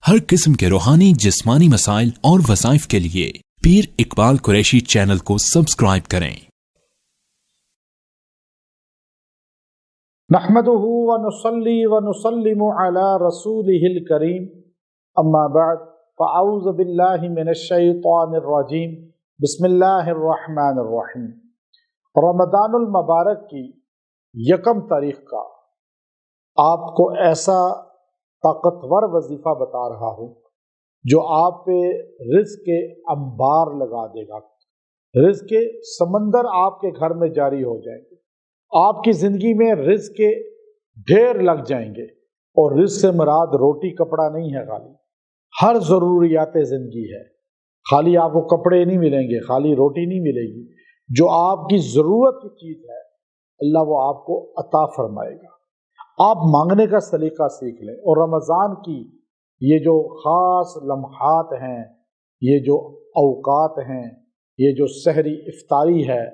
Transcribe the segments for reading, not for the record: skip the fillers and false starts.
हर किस्म के रूहानी जिस्मानी मसाइल और वज़ाइफ के लिए पीर इकबाल कुरैशी चैनल को सब्सक्राइब करें। नहमदुहु व नुसल्ली व नुसल्लिमु अला रसूलिहिल करीम, अम्मा बाद, फ़अऊज़ु बिल्लाहि मिनश शैतानिर रजीम, बिस्मिल्लाहिर रहमानिर रहीम। रमज़ानुल मुबारक की 1 तारीख का आपको ऐसा ताकतवर वजीफ़ा बता रहा हूँ जो आप पे रिज़्क़ के अंबार लगा देगा। रिज़्क़ के समंदर आपके घर में जारी हो जाएंगे, आपकी ज़िंदगी में रिज़्क़ के ढेर लग जाएंगे। और रिज़्क़ से मुराद रोटी कपड़ा नहीं है, खाली हर ज़रूरियात ज़िंदगी है। खाली आपको कपड़े नहीं मिलेंगे, खाली रोटी नहीं मिलेगी। जो आपकी ज़रूरत की चीज़ है अल्लाह वो आपको अता फरमाएगा। आप मांगने का सलीका सीख लें। और रमज़ान की ये जो ख़ास लम्हात हैं, ये जो औकात हैं, ये जो सहरी इफ्तारी है,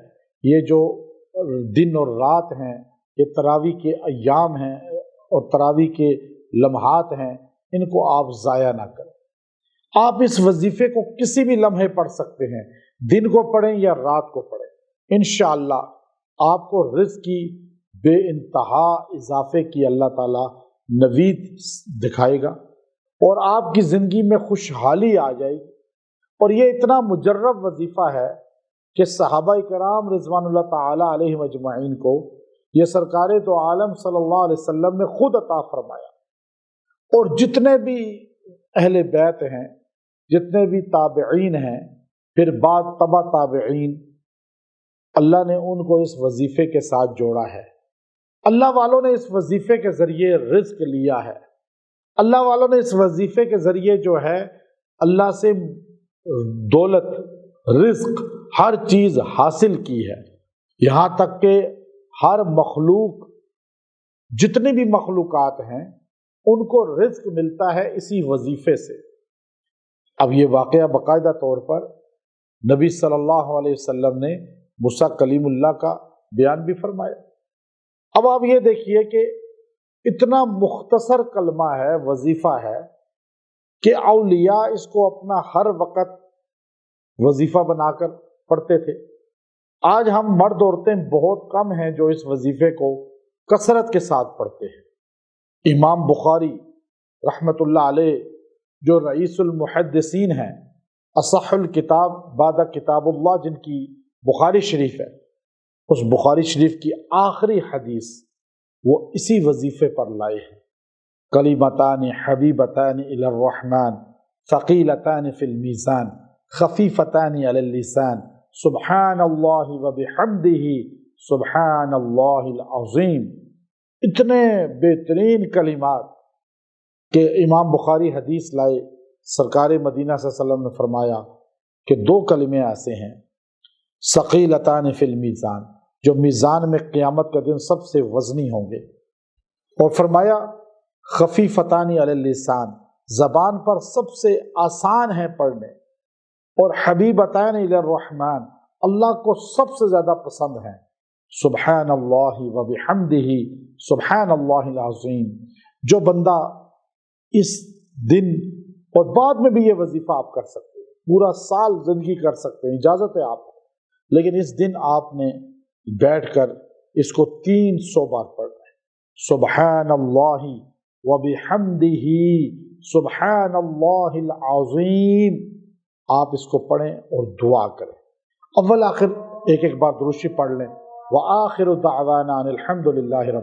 ये जो दिन और रात हैं, ये तरावी के अय्याम हैं और तरावी के लम्हात हैं, इनको आप ज़ाया ना करें। आप इस वजीफ़े को किसी भी लम्हे पढ़ सकते हैं, दिन को पढ़ें या रात को पढ़ें। इंशाअल्लाह आपको रिज़्क़ की बेइंतहा इजाफे की अल्लाह ताला नवीद दिखाएगा और आपकी ज़िंदगी में खुशहाली आ जाएगी। और ये इतना मुजर्रब वजीफ़ा है कि सहाबा कराम रिज़वानुल्लाह ताला अलैहिम अजमईन को ये सरकारे तो आलम सल्लल्लाहु अलैहि वसल्लम ने खुद अता फरमाया। और जितने भी अहले बैत हैं, जितने भी ताबईन हैं, फिर बाद तबा ताबईन, अल्लाह ने उनको इस वजीफ़े के साथ जोड़ा है। अल्लाह वालों ने इस वजीफ़े के ज़रिए रिज़्क़ लिया है। अल्लाह वालों ने इस वजीफ़े के ज़रिए जो है अल्लाह से दौलत, रिज़्क़, हर चीज़ हासिल की है। यहाँ तक कि हर मखलूक, जितनी भी मखलूकात हैं, उनको रिज़्क़ मिलता है इसी वजीफ़े से। अब ये वाक़या बाकायदा तौर पर नबी सल्लल्लाहु अलैहि वसल्लम ने मूसा कलीमुल्लाह का बयान भी फरमाया। अब आप ये देखिए कि इतना मुख्तसर कलमा है, वजीफ़ा है कि औलिया इसको अपना हर वक़्त वजीफ़ा बनाकर पढ़ते थे। आज हम मर्द औरतें बहुत कम हैं जो इस वजीफ़े को कसरत के साथ पढ़ते हैं। इमाम बुखारी रहमतुल्लाह अलैह जो रईसुल मुहद्दिसीन हैं, असहुल किताब बादा किताबुल्लाह जिनकी बुखारी शरीफ है, उस बुखारी शरीफ की आखिरी हदीस वो इसी वजीफ़े पर लाए हैं। कलिमतानि हबीबतानि इलर रहमान सकीलतानि फिल मीज़ान खफीफतानि अलल लिसान सुब्हानल्लाहि व बिहम्दिही सुब्हानल्लाहिल अज़ीम। इतने बेहतरीन कलिमात के इमाम बुखारी हदीस लाए। सरकार मदीना सल्लल्लाहु अलैहि वसल्लम ने फरमाया कि 2 कलिमे ऐसे हैं, सकीलतान फिल मीज़ान, जो मीज़ान में क़यामत के दिन सबसे वज़नी होंगे। और फरमाया खफीफतानी अलल लिसान, ज़बान पर सबसे आसान है पढ़ने। और हबीबतान इलर रहमान, अल्लाह को सबसे ज़्यादा पसंद है। सुब्हानल्लाहि व बिहम्दिही सुब्हानल्लाहिल अज़ीम। जो बंदा इस दिन और बाद में भी ये वजीफ़ा आप कर सकते हैं, पूरा साल ज़िंदगी कर सकते हैं, इजाज़त है आपको, लेकिन इस दिन आपने बैठकर इसको 300 बार पढ़ना है। सुब्हानल्लाहि व बिहम्दिही सुब्हानल्लाहिल अज़ीम। आप इसको पढ़ें और दुआ करें। अव्वल आखिर एक एक बार दुरूद शरीफ पढ़ लें। व आखिरु दावाना अनिल हम्दुलिल्लाहि रब्बिल